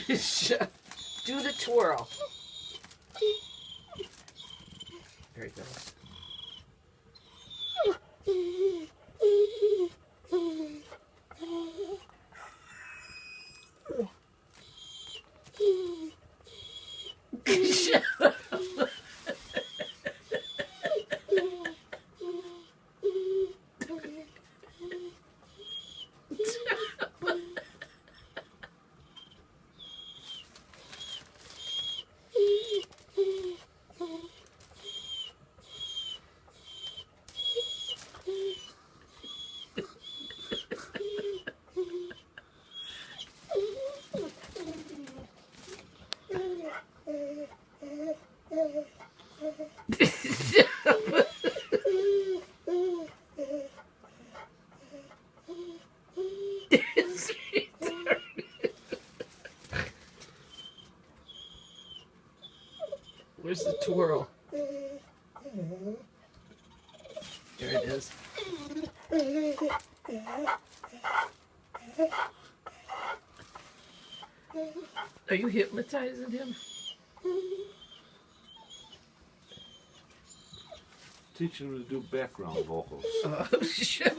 Do the twirl. There he goes. Where's the twirl? There it is. Are you hypnotizing him? Teaching him to do background vocals. Oh, shit.